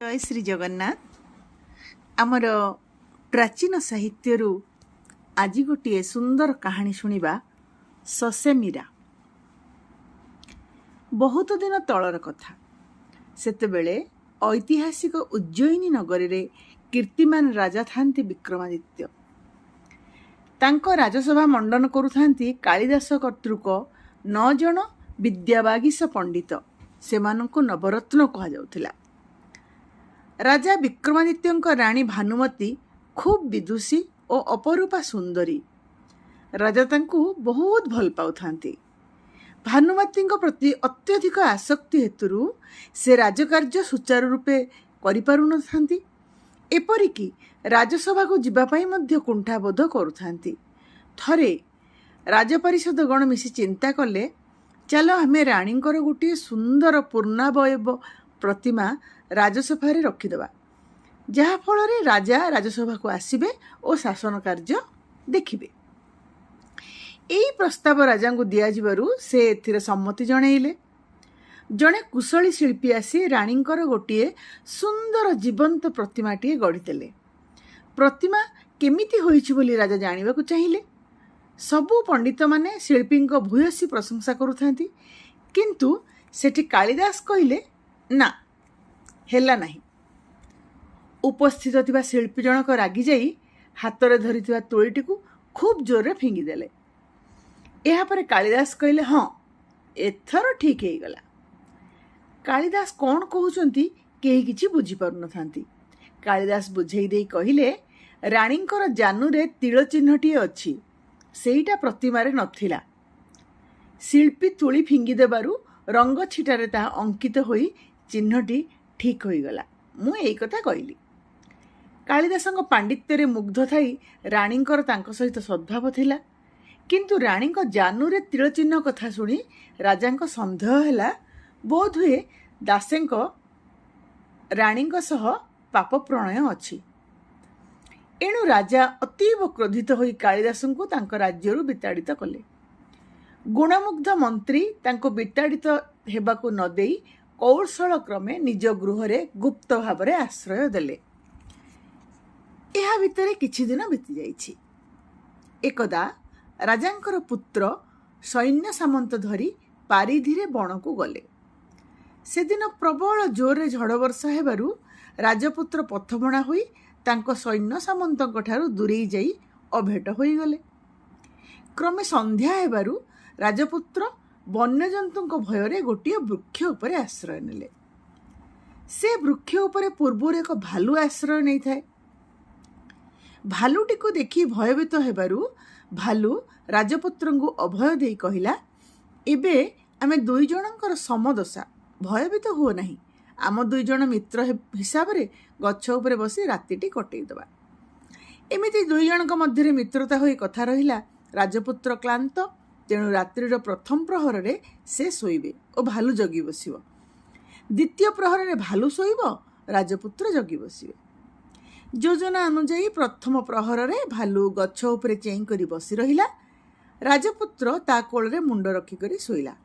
जय श्री जगन्नाथ। आमर प्राचीन साहित्यरू आज गोटे सुंदर कहानी शुणिबा। ससे मीरा। बहुत दिन तलर कथा। सेतेबेले ऐतिहासिक उज्जयिनी नगरी रे कीर्तिमान राजा थांती विक्रमादित्य। तांको राजसभा मंडन करुथांती कालिदास कर्तृक 9 जन विद्यावागीश पंडित। सेमानंकु नवरत्न कहा जाउथिला। राजा विक्रमादित्य राणी भानुमती खूब विदुषी और अपरूपा सुंदरी। राजा तांकु बहुत भल पाउथांती। भानुमती प्रति अत्यधिक आसक्ति हेतु से राजकार्य सुचारू रूपे करि पारु नथांती। एपरिकी राजसभा को जीवापाई मध्य कुंठाबोध करुथांती। थरे राजपरिषद गण मिसी चिंता कले, चलो आमे राणींकर गोटे सुंदर पूर्णावयव प्रतिमा राजसभा रखिदेवा, जहा फल राजा राजसभा को आसबे और शासन कार्य देखिबे। एई प्रस्ताव राजा को दियाजिबारु से एथिरे सम्मति जणैले। जड़े कुशली शिल्पी आसी राणींकर गोटे सुंदर जीवंत प्रतिमाटी गढ़ीदेले। प्रतिमा केमिति होइछि बोली राजा जानिबाकु चाहिए। सबु पंडित माने शिल्पी भूयसी प्रशंसा करुथांती, किंतु सेठी कालिदास कहिले ना हेला नहीं। उपस्थित थिबा शिल्पी जनक रागी जाई हातरे धरिथिबा तोळीटी को खूब जोर फिंगिदेले। एहा परे कालिदास कहिले हाँ एथर ठीक हे गला। कालिदास कौन कहउचंती केही किछि बुझी पारु नथांती। कालिदास बुझेई देई कहिले, राणींकर जानुरे तिळ चिन्हटी अछि, सेईटा प्रतिमारे नथिला। शिल्पी तुली फिंगी देबारु रंग छिटारे ता अंकित होई चिन्हटी ठीक हो गला। मु एई कथा कहली। कालिदासंग पांडित्य रे मुग्ध थाई राणींकर तांको सहित सद्भाव थिला, किंतु राणींक जानुरे तिळ चिन्ह कथा सुनी राजांक संदेह हैला, बोध हुए दासेंक राणींक सह पाप प्रणय अछि। एणु राजा अतीव क्रोधित होई कालिदासंकु तांक राज्यरु विताड़ित कले। गुणमुग्ध मंत्री तांको विताड़ित हेबाकु न देई कौशल क्रमे निज गृहरे गुप्त भावरे आश्रय देले। एहा भितरे किछि दिन बीती जाइछि। एकदा राजांकर पुत्र सैन्य सामंत धरी पारिधिरे बणकु गले। सेदिन प्रबल जोरे झड़ वर्षा हेबारु राजपुत्र पथबणा होई तांको सैन्य सामंतक ठारु दूरेई जाई अभेट होई गले। क्रमे संध्या हेबारु राजपुत्र वन्यजंतुक भୟରେ गोटे वृक्ष उपरे आश्रय नेले। से वृक्ष उपरे पूर्व एक भालू आश्रय नहीं थाए। भालूटी को देखि भयभीत हेबारु भालू राजपुत्र को अभय दे कहिला, एबे आमे दुई जनकर समदशा, भयभीत हुओ नहीं। आम दुई जन मित्र हिसाब रे गछ उपरे बसी रातिटी कटई दबा। एमिति दुई जनक मध्य मित्रता होई कथा रहिला। राजपुत्र क्लांत, तेणु रात्रिर प्रथम प्रहर रे से शोइबे और भालू जगी बसिबो। द्वितीय प्रहर रे भालू शोइबो, राजपुत्र जगी बसिबे। योजना अनुଯାयी प्रथम प्रहर रे भालू गछ उपरे चेई करी बसी रहिला। राजपुत्र ता कोल रे मुंड रखी करी शोइला।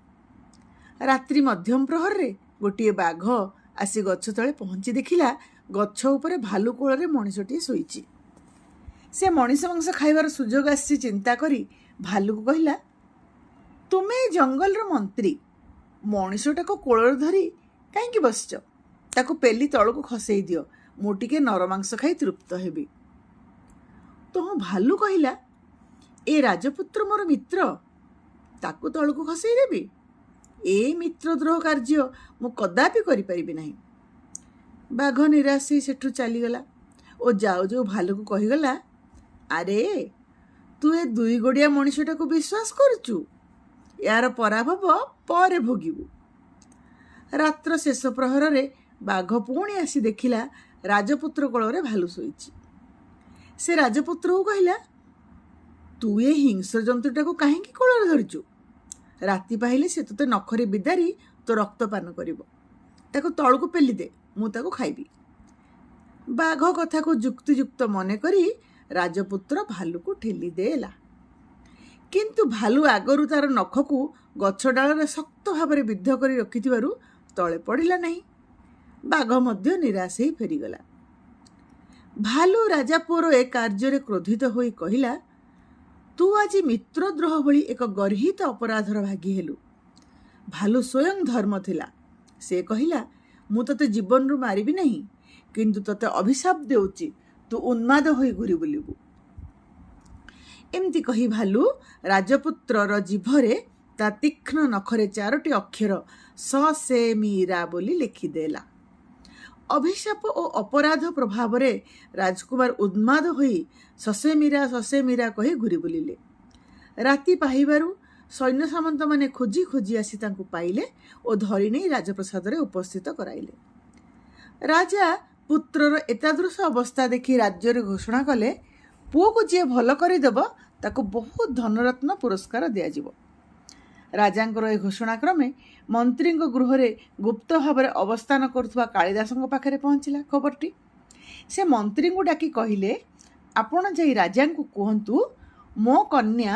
रात्रि मध्यम प्रहर रे गोटे बाघ आसी गछ तळे पहुंची देखिला गछ उपरे भालू कोल रे मଣିଷଟିଏ शोइची। से मଣିଷ मांस खाइबार सुजोग आसी चिंता करी भालू को कहिला, तुमे जंगल मंत्री, मଣିଷटा को कोल धरी कहीं बसच, ताको पेली तल को खसई दियो, मु टिके नरमांस खाई तृप्त हेबी। तो भालू कहिला, ए राजपुत्र मोर मित्र, ताको तल को खसई देबी? ए मित्रद्रोह कार्य मु कदापि करि परिबि नाही। बाघ निराश सेठु चलीगला और जाऊ जाऊ भालू को कहीगला, अरे तू ए दुई गोड़िया मଣିଷटा को विश्वास करुचु, यार पराभव परे भोगिबु। रात्र शेष प्रहर रे बाघ पुणी आसी देखिला राजपुत्र कोଳରେ भालू शोइची। से राजपुत्र को कहिला, तू ए हिंस्र जंतुटा को काहे कोଳରେ धरिचु? राति पाहिले से तोते नखरे बिदारी तो रक्तपान करिवो, ताको तळको पेली दे, मु ताको खाइबी। बाघ कथा को जुक्तियुक्त मने करी राजपुत्र भालू को ठेली देला, किंतु भालू आगरु तार नख को गछ डाल शक्त भाव विद्ध कर रखि तले पड़ा नहीं। ବାଘ ମଧ୍ୟ ନିରାଶ ହେଇ ଫେରିଗଲା। ଭାଲୁ ରାଜା ପୁଅର ଏ କାର୍ଯ୍ୟରେ କ୍ରୋଧିତ ହୋଇ କହିଲା, ତୁ ଆଜି ମିତ୍ରଦ୍ରୋହ ଭଳି ଏକ ଗର୍ହିତ ଅପରାଧର ଭାଗୀ ହେଲୁ। ଭାଲୁ ସ୍ୱୟଂ ଧର୍ମ ଥିଲା। ସେ କହିଲା, ମୁଁ ତୋତେ ଜୀବନରୁ ମାରିବି ନାହିଁ, କିନ୍ତୁ ତୋତେ ଅଭିଶାପ ଦେଉଛି, ତୁ ଉନ୍ମାଦ ହୋଇ ଘୁରି ବୁଲିବୁ। ଏମିତି କହି ଭାଲୁ ରାଜପୁତ୍ରର ଜିଭରେ ତା ତୀକ୍ଷ୍ଣ ନଖରେ 4ଟି ଅକ୍ଷର ସସେମିରା ବୋଲି ଲେଖିଦେଲା। ଅଭିଶାପ ଓ ଅପରାଧ ପ୍ରଭାବରେ ରାଜକୁମାର ଉନ୍ମାଦ ହୋଇ ସସେମିରା କହି ଘୁରି ବୁଲିଲେ। ରାତି ପାହିବାରୁ ସୈନ୍ୟ ସାମନ୍ତମାନେ ଖୋଜି ଖୋଜି ଆସି ତାଙ୍କୁ ପାଇଲେ ଓ ଧରି ନେଇ ରାଜପ୍ରସାଦରେ ଉପସ୍ଥିତ କରାଇଲେ। ରାଜା ପୁତ୍ରର ଏତାଦୃଶ ଅବସ୍ଥା ଦେଖି ରାଜ୍ୟରେ ଘୋଷଣା କଲେ, ପୁଅକୁ ଯିଏ ଭଲ କରିଦେବ ତାକୁ ବହୁତ ଧନରତ୍ନ ପୁରସ୍କାର ଦିଆଯିବ। ରାଜାଙ୍କର ଏ ଘୋଷଣା କ୍ରମେ ମନ୍ତ୍ରୀଙ୍କ ଗୃହରେ ଗୁପ୍ତ ଭାବରେ ଅବସ୍ଥାନ କରୁଥିବା କାଳିଦାସଙ୍କ ପାଖରେ ପହଞ୍ଚିଲା ଖବରଟି। ସେ ମନ୍ତ୍ରୀଙ୍କୁ ଡାକି କହିଲେ, ଆପଣ ଯାଇ ରାଜାଙ୍କୁ କୁହନ୍ତୁ, ମୋ କନ୍ୟା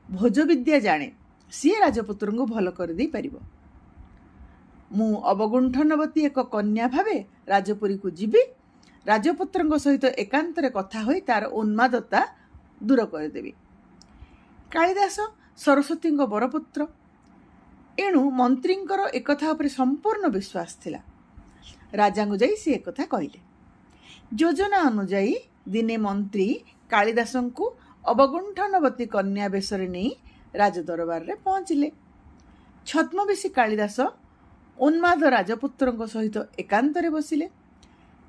ଭୋଜବିଦ୍ୟା ଜାଣେ, ସିଏ ରାଜପୁତ୍ରଙ୍କୁ ଭଲ କରିଦେଇ ପାରିବ। ମୁଁ ଅବଗୁଣ୍ଠନବତୀ ଏକ କନ୍ୟା ଭାବେ ରାଜପୁରୀକୁ ଯିବି, ରାଜପୁତ୍ରଙ୍କ ସହିତ ଏକାନ୍ତରେ କଥା ହୋଇ ତାର ଉନ୍ମାଦତା ଦୂର କରିଦେବି। କାଳିଦାସ ସରସ୍ୱତୀଙ୍କ ବରପୁତ୍ର, ଏଣୁ ମନ୍ତ୍ରୀଙ୍କର ଏକଥା ଉପରେ ସମ୍ପୂର୍ଣ୍ଣ ବିଶ୍ୱାସ ଥିଲା। ରାଜାଙ୍କୁ ଯାଇ ସେ ଏକଥା କହିଲେ। ଯୋଜନା ଅନୁଯାୟୀ ଦିନେ ମନ୍ତ୍ରୀ କାଳିଦାସଙ୍କୁ ଅବଗୁଣ୍ଠନବତୀ କନ୍ୟା ବେଶରେ ନେଇ ରାଜଦରବାରରେ ପହଞ୍ଚିଲେ। ଛଦ୍ମବେଶୀ କାଳିଦାସ ଉନ୍ମାଦ ରାଜପୁତ୍ରଙ୍କ ସହିତ ଏକାନ୍ତରେ ବସିଲେ।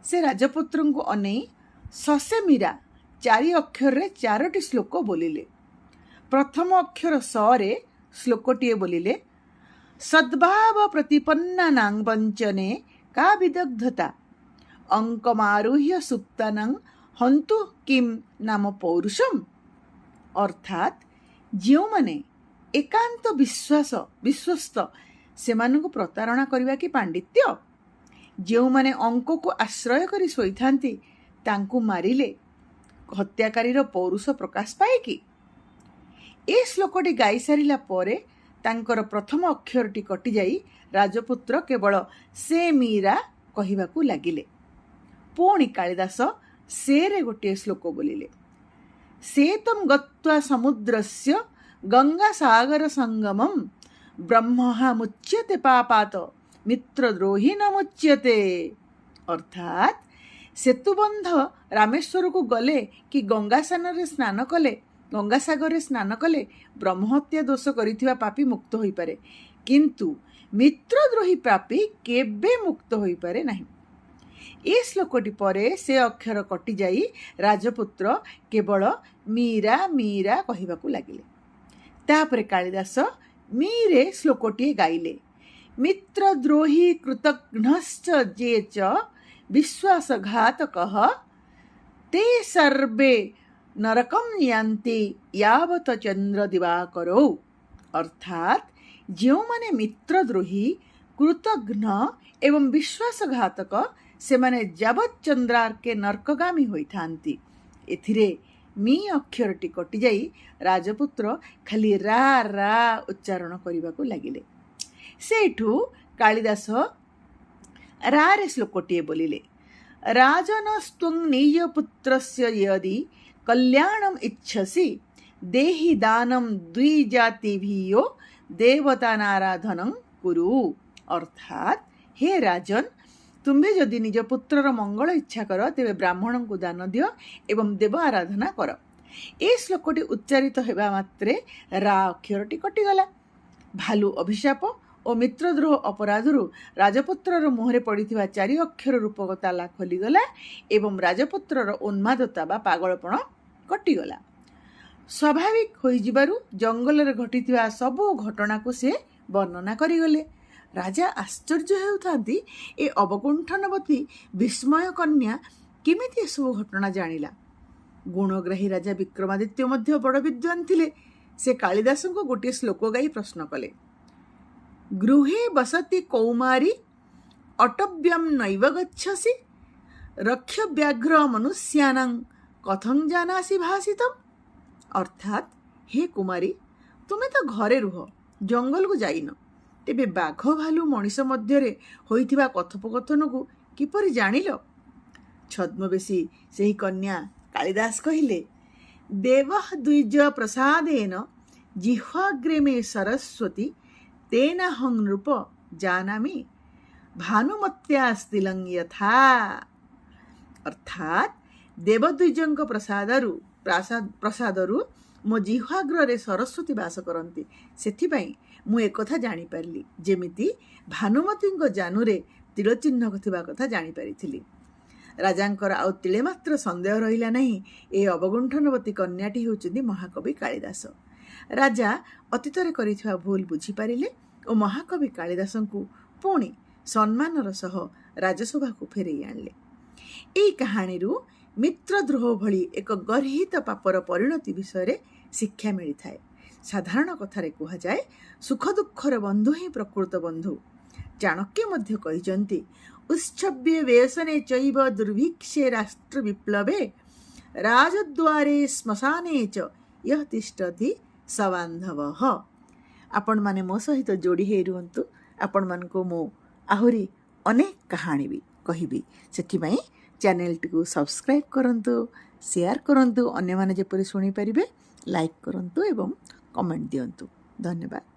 ସେ ରାଜପୁତ୍ରଙ୍କୁ ଅନେଇ ସସେମିରା 4 ଅକ୍ଷରରେ 4ଟି ଶ୍ଲୋକ ବୋଲିଲେ। ପ୍ରଥମ ଅକ୍ଷର ସରେ ଶ୍ଲୋକଟିଏ ବୋଲିଲେ, ସଦ୍ଭାବ ପ୍ରତିପନ୍ନାନାଂ ବଞ୍ଚନେ କା ବିଦଗ୍ଧତା ଅଙ୍କମାରୁହ୍ୟ ସୁପ୍ତାନାଂ ହନ୍ତୁ କିମ୍ ନାମ ପୌରୁଷମ୍। ଅର୍ଥାତ୍ ଯେଉଁମାନେ ଏକାନ୍ତ ବିଶ୍ୱସ୍ତ ସେମାନଙ୍କୁ ପ୍ରତାରଣା କରିବା କି ପାଣ୍ଡିତ୍ୟ? ଯେଉଁମାନେ ଅଙ୍କକୁ ଆଶ୍ରୟ କରି ଶୋଇଥାନ୍ତି ତାଙ୍କୁ ମାରିଲେ ହତ୍ୟାକାରୀର ପୌରୁଷ ପ୍ରକାଶ ପାଏ କି? ଏ ଶ୍ଲୋକଟି ଗାଇସାରିଲା ପରେ ତାଙ୍କର ପ୍ରଥମ ଅକ୍ଷରଟି କଟିଯାଇ ରାଜପୁତ୍ର କେବଳ ସେ ମୀରା କହିବାକୁ ଲାଗିଲେ। ପୁଣି କାଳିଦାସ ସେରେ ଗୋଟିଏ ଶ୍ଲୋକ ବୋଲିଲେ, ସେତಂ ଗତ୍ୱା ସମୁଦ୍ରସ୍ୟ ଗଙ୍ଗା ସାଗର ସଙ୍ଗମମ୍ ବ୍ରହ୍ମହା ମୁଚ୍ୟତେ ପାପାତ ମିତ୍ରଦ୍ରୋହୀ ନ ମୁଚ୍ୟତେ। ଅର୍ଥାତ୍ ସେତୁବନ୍ଧ ରାମେଶ୍ୱରକୁ ଗଲେ କି ଗଙ୍ଗାସାଗରରେ ସ୍ନାନ କଲେ ବ୍ରହ୍ମହତ୍ୟା ଦୋଷ କରିଥିବା ପାପୀ ମୁକ୍ତ ହୋଇପାରେ, କିନ୍ତୁ ମିତ୍ରଦ୍ରୋହୀ ପାପୀ କେବେ ମୁକ୍ତ ହୋଇପାରେ ନାହିଁ। ଏ ଶ୍ଲୋକଟି ପରେ ସେ ଅକ୍ଷର କଟିଯାଇ ରାଜପୁତ୍ର କେବଳ ମୀରା ମୀରା କହିବାକୁ ଲାଗିଲେ। ତାପରେ କାଳିଦାସ ମୀରେ ଶ୍ଲୋକଟିଏ ଗାଇଲେ, ମିତ୍ରଦ୍ରୋହୀ କୃତଘ୍ନଶ୍ଚ ଯେ ଚ ବିଶ୍ୱାସଘାତକଃ ते सर्वे नरकम यान्ति यावत चंद्र दिवाकरौ। अर्थात ଯେଉଁମାନେ ମିତ୍ରଦ୍ରୋହୀ, କୃତଘ୍ନ ଏବଂ ବିଶ୍ୱାସଘାତକ ସେମାନେ ଯାବତ୍ ଚନ୍ଦ୍ରାର୍କେ ନର୍କଗାମୀ ହୋଇଥାନ୍ତି। ଏଥିରେ ମି ଅକ୍ଷରଟି କଟିଯାଇ ରାଜପୁତ୍ର ଖାଲି ରା ରା ଉଚ୍ଚାରଣ କରିବାକୁ ଲାଗିଲେ। ସେଇଠୁ କାଳିଦାସ ରାରେ ଶ୍ଲୋକଟିଏ ବୋଲିଲେ, ରାଜନସ୍ତ୍ୱଂ ନିଜ ୟଦି କଲ୍ୟାଣମ୍ ଇଚ୍ଛସି ଦେହି ଦାନମ୍ ଦ୍ୱିଜାତିଭିୟୋ ଦେବତାନାରାଧନଂ କୁରୁ। ଅର୍ଥାତ୍ ହେ ରାଜନ, ତୁମ୍ଭେ ଯଦି ନିଜ ପୁତ୍ରର ମଙ୍ଗଳ ଇଚ୍ଛା କର ତେବେ ବ୍ରାହ୍ମଣଙ୍କୁ ଦାନ ଦିଅ ଏବଂ ଦେବ ଆରାଧନା କର। ଏ ଶ୍ଲୋକଟି ଉଚ୍ଚାରିତ ହେବା ମାତ୍ରେ ରା ଅକ୍ଷରଟି କଟିଗଲା। ଭାଲୁ ଅଭିଶାପ ଓ ମିତ୍ରଦ୍ରୋହ ଅପରାଧରୁ ରାଜପୁତ୍ରର ମୁହଁରେ ପଡ଼ିଥିବା 4 ଅକ୍ଷର ରୂପକ ତାଲା ଖୋଲିଗଲା ଏବଂ ରାଜପୁତ୍ରର ଉନ୍ମାଦତା ବା ପାଗଳପଣ କଟିଗଲା। ସ୍ୱାଭାବିକ ହୋଇଯିବାରୁ ଜଙ୍ଗଲରେ ଘଟିଥିବା ସବୁ ଘଟଣାକୁ ସେ ବର୍ଣ୍ଣନା କରିଗଲେ। ରାଜା ଆଶ୍ଚର୍ଯ୍ୟ ହେଉଥାନ୍ତି, ଏ ଅବଗୁଣ୍ଠନବତୀ ବିସ୍ମୟ କନ୍ୟା କେମିତି ଏସବୁ ଘଟଣା ଜାଣିଲା। ଗୁଣଗ୍ରାହୀ ରାଜା ବିକ୍ରମାଦିତ୍ୟ ମଧ୍ୟ ବଡ଼ ବିଦ୍ୱାନ ଥିଲେ। ସେ କାଳିଦାସଙ୍କୁ ଗୋଟିଏ ଶ୍ଲୋକ ଗାଇ ପ୍ରଶ୍ନ କଲେ, ଗୃହେ ବସତି କୌମାରୀ ଅଟବ୍ୟମ୍ ନୈବ ଗଚ୍ଛସି ରକ୍ଷ ବ୍ୟାଘ୍ର ମନୁଷ୍ୟାନାଂ କଥଂ ଜାନାସି ଭାସିତମ୍। ଅର୍ଥାତ୍ ହେ କୁମାରୀ, ତୁମେ ତ ଘରେ ରୁହ, ଜଙ୍ଗଲକୁ ଯାଇନ, ତେବେ ବାଘ ଭାଲୁ ମଣିଷ ମଧ୍ୟରେ ହୋଇଥିବା କଥୋପକଥନକୁ କିପରି ଜାଣିଲ? ଛଦ୍ମବେଶୀ ସେହି କନ୍ୟା କାଳିଦାସ କହିଲେ, ଦେବ ଦ୍ୱିଜ ପ୍ରସାଦେନ ଜିହ୍ୱାଗ୍ରେ ମେ ସରସ୍ୱତୀ ତେନ ହଂ ନୃପ ଜାନାମି ଭାନୁମତ୍ୟା ସ୍ତିଲଂ ଯଥା। ଅର୍ଥାତ୍ ଦେବଦ୍ୱିଜଙ୍କ ପ୍ରସାଦରୁ ମୋ ଜିହ୍ୱାଗ୍ରରେ ସରସ୍ୱତୀ ବାସ କରନ୍ତି, ସେଥିପାଇଁ ମୁଁ ଏକଥା ଜାଣିପାରିଲି, ଯେମିତି ଭାନୁମତୀଙ୍କ ଜାନୁରେ ତିଳଚିହ୍ନ ଥିବା କଥା ଜାଣିପାରିଥିଲି। ରାଜାଙ୍କର ଆଉ ତିଳେ ମାତ୍ର ସନ୍ଦେହ ରହିଲା ନାହିଁ, ଏ ଅବଗୁଣ୍ଠନବତୀ କନ୍ୟାଟି ହେଉଛନ୍ତି ମହାକବି କାଳିଦାସ। ରାଜା ଅତୀତରେ କରିଥିବା ଭୁଲ ବୁଝିପାରିଲେ ଓ ମହାକବି କାଳିଦାସଙ୍କୁ ପୁଣି ସମ୍ମାନର ସହ ରାଜସଭାକୁ ଫେରାଇ ଆଣିଲେ। ଏହି କାହାଣୀରୁ ମିତ୍ରଦ୍ରୋହ ଭଳି ଏକ ଗର୍ହିତ ପାପର ପରିଣତି ବିଷୟରେ ଶିକ୍ଷା ମିଳିଥାଏ। ସାଧାରଣ କଥାରେ କୁହାଯାଏ, ସୁଖ ଦୁଃଖର ବନ୍ଧୁ ହିଁ ପ୍ରକୃତ ବନ୍ଧୁ। ଚାଣକ୍ୟ ମଧ୍ୟ କହିଛନ୍ତି, ଉତ୍ସବ୍ୟ ବ୍ୟସନେ ଚୈବ ଦୁର୍ଭିକ୍ଷେ ରାଷ୍ଟ୍ର ବିପ୍ଳବେ ରାଜଦ୍ୱାରେ ଶ୍ମଶାନେ ଚ ୟଃ ତିଷ୍ଠତି ସବାନ୍ଧବଃ। ଆପଣମାନେ ମୋ ସହିତ ଯୋଡ଼ି ହେଇ ରୁହନ୍ତୁ। ଆପଣମାନଙ୍କୁ ମୁଁ ଆହୁରି ଅନେକ କାହାଣୀ ବି କହିବି। ସେଥିପାଇଁ ଚ୍ୟାନେଲଟିକୁ ସବସ୍କ୍ରାଇବ୍ କରନ୍ତୁ, ସେୟାର କରନ୍ତୁ, ଅନ୍ୟମାନେ ଯେପରି ଶୁଣିପାରିବେ, ଲାଇକ୍ କରନ୍ତୁ ଏବଂ କମେଣ୍ଟ ଦିଅନ୍ତୁ। ଧନ୍ୟବାଦ।